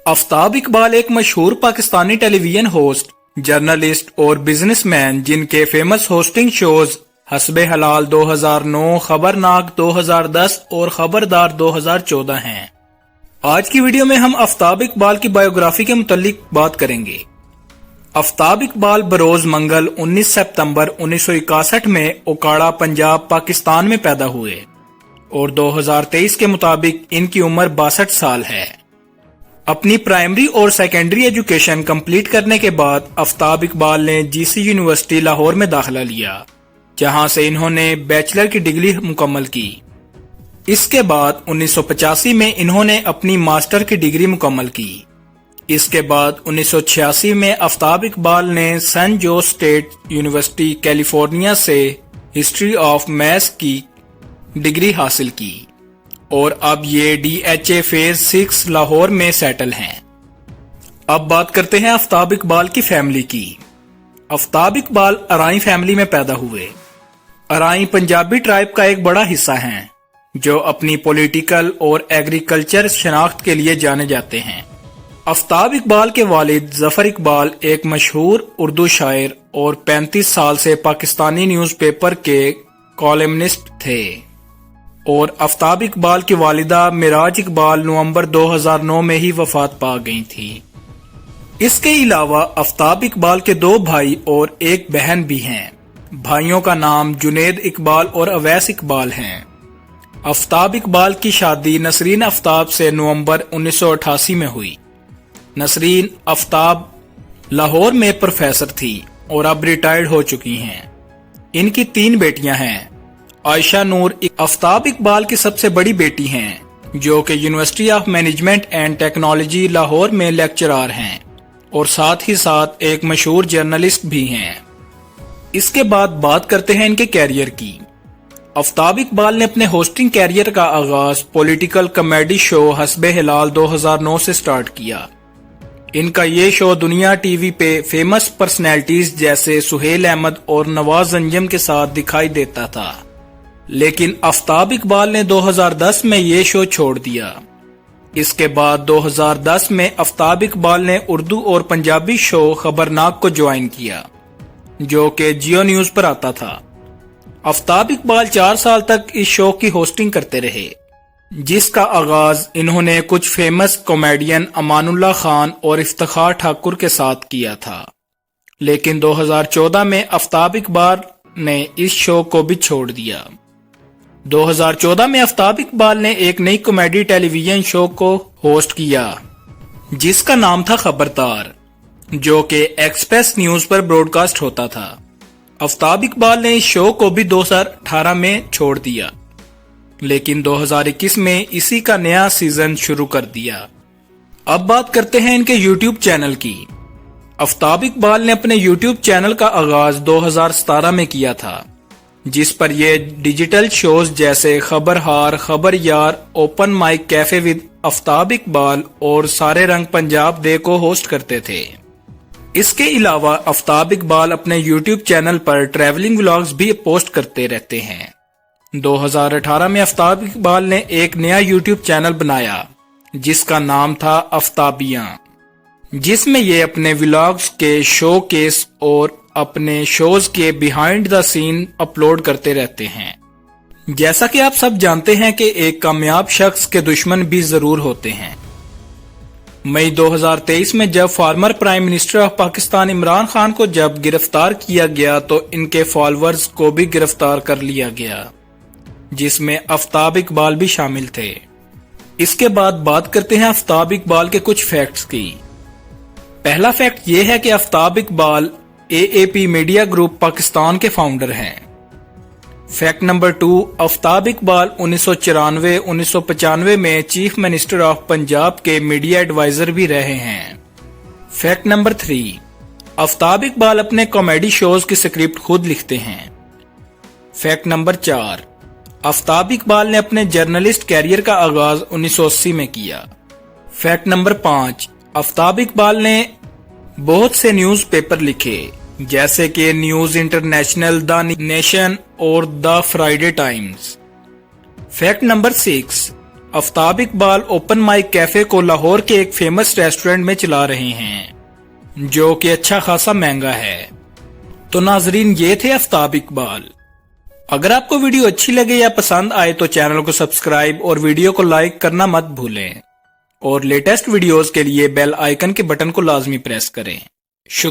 आफताब इकबाल एक मशहूर Pakistani television host, journalist और बिजनेसमैन जिनके फेमस होस्टिंग शोज हस्बे हलाल 2009, खबरनाक 2010 और खबरदार 2014 हैं। आज की वीडियो में हम आफताब इकबाल की बायोग्राफी के मुतालिक बात करेंगे। आफताब इकबाल बरोज मंगल 19 सितंबर 1961 में ओकाड़ा पंजाब पाकिस्तान में पैदा हुए और 2023 के मुताबिक इनकी उम्र 62 साल है। अपनी प्राइमरी और सेकेंडरी एजुकेशन कंप्लीट करने के बाद आफताब इकबाल ने जीसी यूनिवर्सिटी लाहौर में दाखिला लिया, जहां से इन्होंने बैचलर की डिग्री मुकम्मल की। इसके बाद 1985 में इन्होंने अपनी मास्टर की डिग्री मुकम्मल की। इसके बाद 1986 में आफताब इकबाल ने सन जोस स्टेट यूनिवर्सिटी कैलिफोर्निया से हिस्ट्री ऑफ मैथ्स की डिग्री हासिल की और अब ये DHA फेज 6 लाहौर में सेटल हैं। अब बात करते हैं आफताब इकबाल की फैमिली की। आफताब इकबाल अराई फैमिली में पैदा हुए। अराई पंजाबी ट्राइब का एक बड़ा हिस्सा हैं, जो अपनी पॉलिटिकल और एग्रीकल्चर शनाख्त के लिए जाने जाते हैं। आफताब इकबाल के वालिद जफर इकबाल एक मशहूर उर्दू शायर और 35 साल से पाकिस्तानी न्यूज़पेपर के कॉलमनिस्ट थे और आफताब इकबाल की वालिदा मिराज इकबाल नवंबर 2009 में ही वफात पा गई थी। इसके अलावा आफताब इकबाल के 2 भाई और 1 बहन भी हैं। भाइयों का नाम जुनेद इकबाल और अवैस इकबाल हैं। आफताब इकबाल की शादी नसरीन आफताब से नवंबर 1988 में हुई। नसरीन आफताब लाहौर में प्रोफेसर थी और अब रिटायर्ड हो चुकी हैं। इनकी 3 बेटियां हैं। आयशा नूर आफताब इकबाल की सबसे बड़ी बेटी हैं, जो कि university of management and technology Lahore में लेक्चरर हैं और साथ ही साथ एक मशहूर जर्नलिस्ट भी हैं। इसके बाद बात करते हैं इनके कैरियर की। आफताब इकबाल ने अपने होस्टिंग कैरियर का आगाज पॉलिटिकल कॉमेडी शो हस्बे हलाल 2009 से स्टार्ट किया। इनका ये शो दुनिया टीवी पे फेमस पर्सनैलिटीज जैसे सुहेल अहमद और नवाज अंजम के साथ दिखाई देता था, लेकिन आफताब इकबाल ने 2010 में ये शो छोड़ दिया। इसके बाद 2010 में आफताब इकबाल ने उर्दू और पंजाबी शो खबरनाक को ज्वाइन किया, जो कि जियो न्यूज पर आता था। आफताब इकबाल 4 साल तक इस शो की होस्टिंग करते रहे, जिसका आगाज इन्होंने कुछ फेमस कॉमेडियन अमानुल्लाह खान और इफ्तिखार ठाकुर के साथ किया था, लेकिन 2014 में आफताब इकबाल ने इस शो को भी छोड़ दिया। 2014 में आफताब इकबाल ने एक नई कॉमेडी टेलीविजन शो को होस्ट किया, जिसका नाम था खबरदार, जो कि एक्सप्रेस न्यूज पर ब्रॉडकास्ट होता था। आफताब इकबाल ने इस शो को भी 2018 में छोड़ दिया, लेकिन 2021 में इसी का नया सीजन शुरू कर दिया। अब बात करते हैं इनके YouTube चैनल की। आफताब इकबाल ने अपने YouTube चैनल का आगाज 2017 में किया था, जिस पर ये डिजिटल शोज जैसे खबरहार, खबर यार, open mike cafe with Aftab Iqbal और सारे रंग पंजाब डे को होस्ट करते थे। इसके अलावा आफताब इकबाल अपने YouTube चैनल पर ट्रैवलिंग व्लॉग्स भी पोस्ट करते रहते हैं। 2018 में आफताब इकबाल ने एक नया YouTube चैनल बनाया, जिसका नाम था आफताबियां, जिसमें ये अपने व्लॉग्स के शो केस और अपने शोज के बिहाइंड द सीन अपलोड करते रहते हैं। जैसा कि आप सब जानते हैं कि एक कामयाब शख्स के दुश्मन भी जरूर होते हैं। मई 2023 में जब former prime minister of Pakistan Imran Khan को जब गिरफ्तार किया गया, तो इनके फॉलोअर्स को भी गिरफ्तार कर लिया गया, जिसमें आफताब इकबाल भी शामिल थे। इसके बाद बात करते हैं आफताब इकबाल के कुछ फैक्ट्स की। पहला फैक्ट ये है कि Aftab Iqbal AAP media group Pakistan के फाउंडर हैं। फैक्ट नंबर 2, आफताब इकबाल 1994-1995 में चीफ मिनिस्टर ऑफ पंजाब के मीडिया एडवाइजर भी रहे हैं। फैक्ट नंबर 3, आफताब इकबाल अपने कॉमेडी शोज की स्क्रिप्ट खुद लिखते हैं। फैक्ट नंबर 4, आफताब इकबाल ने अपने जर्नलिस्ट कैरियर का आगाज 1980 में किया। फैक्ट नंबर 5, आफताब इकबाल ने बहुत से न्यूज पेपर लिखे, जैसे कि न्यूज इंटरनेशनल, द नेशन और the Friday times. Fact number 6, Aftab Iqbal open mic cafe کو لاہور کے ایک فیمس ریسٹورنٹ میں چلا رہے ہیں جو کہ اچھا خاصا مہنگا ہے۔ تو ناظرین یہ تھے آفتاب اقبال۔ اگر آپ کو ویڈیو اچھی لگے یا پسند آئے تو چینل کو سبسکرائب اور ویڈیو کو لائک کرنا مت بھولیں، اور لیٹسٹ ویڈیوز کے لیے بیل آئیکن کے بٹن کو لازمی پریس کریں۔ شکریہ۔